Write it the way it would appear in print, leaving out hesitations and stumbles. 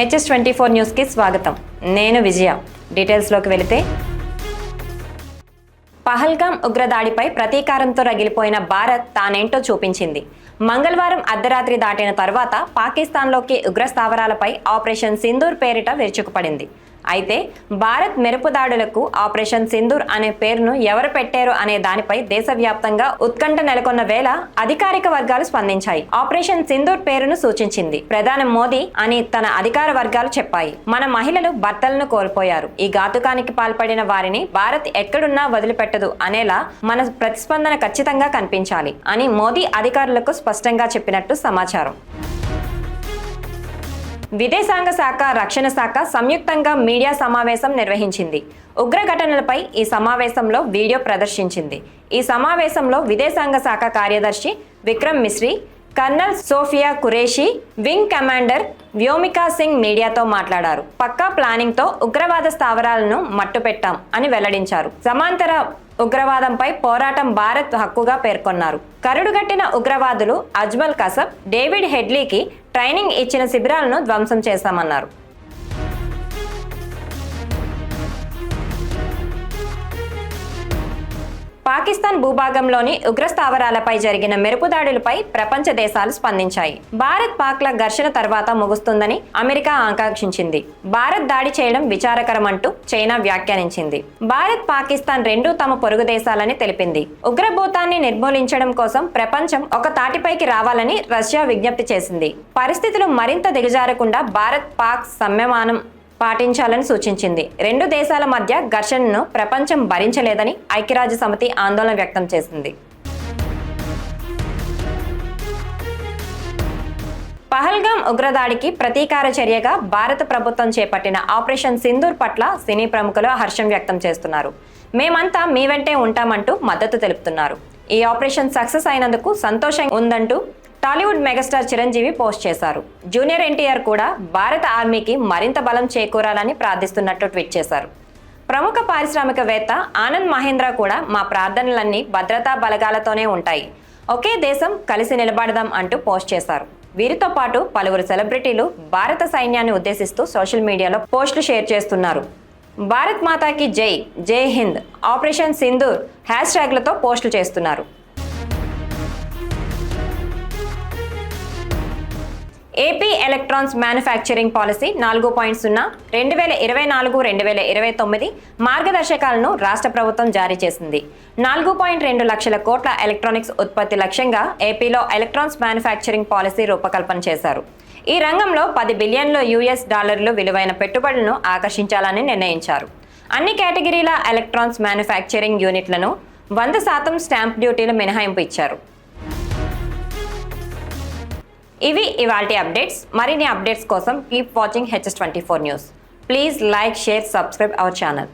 HS24 న్యూస్కి స్వాగతం. నేను విజయ. డీటెయిల్స్లోకి వెళితే, పహల్గాం ఉగ్రదాడిపై ప్రతీకారంతో రగిలిపోయిన భారత్ తానేంటో చూపించింది. మంగళవారం అర్ధరాత్రి దాటిన తర్వాత పాకిస్తాన్లోకి ఉగ్ర స్థావరాలపై ఆపరేషన్ సింధూర్ పేరిట విరుచుకుపడింది. అయితే భారత్ మెరుపు దాడులకు ఆపరేషన్ సింధూర్ అనే పేరును ఎవరు పెట్టారు అనే దానిపై దేశవ్యాప్తంగా ఉత్కంఠ నెలకొన్న వేళ అధికారిక వర్గాలు స్పందించాయి. ఆపరేషన్ సింధూర్ పేరును సూచించింది ప్రధాని మోదీ అని తన అధికార వర్గాలు చెప్పాయి. మన మహిళలు భర్తలను కోల్పోయారు. ఈ ఘాతుకానికి పాల్పడిన వారిని భారత్ ఎక్కడున్నా వదిలిపెట్టదు అనేలా మన ప్రతిస్పందన ఖచ్చితంగా కనిపించాలి అని మోదీ అధికారులకు స్పష్టంగా చెప్పినట్టు సమాచారం. విదేశాంగ శాఖ, రక్షణ శాఖ సంయుక్తంగా మీడియా సమావేశం నిర్వహించింది. ఉగ్ర ఘటనలపై ఈ సమావేశంలో వీడియో ప్రదర్శించింది. ఈ సమావేశంలో విదేశాంగ శాఖ కార్యదర్శి Vikram Misri, colonel Sofiya Qureshi, wing commander Vyomika Singh మీడియాతో మాట్లాడారు. పక్కా ప్లానింగ్తో ఉగ్రవాద స్థావరాలను మట్టుపెట్టాం అని వెల్లడించారు. సమాంతర ఉగ్రవాదంపై పోరాటం భారత్ హక్కుగా పేర్కొన్నారు. కరుడుగట్టిన ఉగ్రవాదులు అజ్మల్ కసబ్, డేవిడ్ హెడ్లీకి ట్రైనింగ్ ఇచ్చిన శిబిరాలను ధ్వంసం చేశామన్నారు. పాకిస్తాన్ భూభాగంలోని ఉగ్ర స్థావరాలపై జరిగిన మెరుపు దాడులపై ప్రపంచ దేశాలు స్పందించాయి. భారత్ పాక్ల ఘర్షణ తర్వాత ముగుస్తుందని అమెరికా ఆకాంక్షించింది. భారత్ దాడి చేయడం విచారకరమంటూ చైనా వ్యాఖ్యానించింది. భారత్, పాకిస్తాన్ రెండూ తమ పొరుగు దేశాలని తెలిపింది. ఉగ్రభూతాన్ని నిర్మూలించడం కోసం ప్రపంచం ఒక తాటిపైకి రావాలని రష్యా విజ్ఞప్తి చేసింది. పరిస్థితులు మరింత దిగజారకుండా భారత్, పాక్ సంయమనం పాటించాలని సూచించింది. రెండు దేశాల మధ్య ఘర్షణను ప్రపంచం భరించలేదని ఐక్యరాజ్య సమితి ఆందోళన వ్యక్తం చేసింది. పహల్గాం ఉగ్రదాడికి ప్రతీకార చర్యగా భారత ప్రభుత్వం చేపట్టిన ఆపరేషన్ సింధూర్ పట్ల సినీ ప్రముఖులు హర్షం వ్యక్తం చేస్తున్నారు. మేమంతా మీ వెంటే ఉంటామంటూ మద్దతు తెలుపుతున్నారు. ఈ ఆపరేషన్ సక్సెస్ అయినందుకు సంతోషంగా ఉందంటూ టాలీవుడ్ మెగాస్టార్ చిరంజీవి పోస్ట్ చేశారు. జూనియర్ ఎన్టీఆర్ కూడా భారత ఆర్మీకి మరింత బలం చేకూరాలని ప్రార్థిస్తున్నట్టు ట్వీట్ చేశారు. ప్రముఖ పారిశ్రామికవేత్త ఆనంద్ మహేంద్ర కూడా మా ప్రార్థనలన్నీ భద్రతా బలగాలతోనే ఉంటాయి, ఒకే దేశం, కలిసి నిలబడదాం అంటూ పోస్ట్ చేశారు. వీరితో పాటు పలువురు సెలబ్రిటీలు భారత సైన్యాన్ని ఉద్దేశిస్తూ సోషల్ మీడియాలో పోస్టులు షేర్ చేస్తున్నారు. భారత్ మాతాకి జై, జై హింద్, ఆపరేషన్ సింధూర్ హ్యాష్ట్యాగ్లతో పోస్టులు చేస్తున్నారు. ఏపీ ఎలక్ట్రానిక్స్ మ్యానుఫ్యాక్చరింగ్ పాలసీ 4.0 2024-2029 మార్గదర్శకాలను రాష్ట్ర ప్రభుత్వం జారీ చేసింది. 4.2 లక్షల కోట్ల ఎలక్ట్రానిక్స్ ఉత్పత్తి లక్ష్యంగా ఏపీలో ఎలక్ట్రానిక్స్ మ్యానుఫ్యాక్చరింగ్ పాలసీ రూపకల్పన చేశారు. ఈ రంగంలో $10 బిలియన్ల విలువైన పెట్టుబడులను ఆకర్షించాలని నిర్ణయించారు. అన్ని కేటగిరీల ఎలక్ట్రానిక్స్ మ్యానుఫ్యాక్చరింగ్ యూనిట్లను 100% స్టాంప్ డ్యూటీలు మినహాయింపు ఇచ్చారు. ఇవి ఇవాల్టి అప్డేట్స్. మరిన్ని అప్డేట్స్ కోసం keep watching HS24 news. Please like, share, subscribe our channel.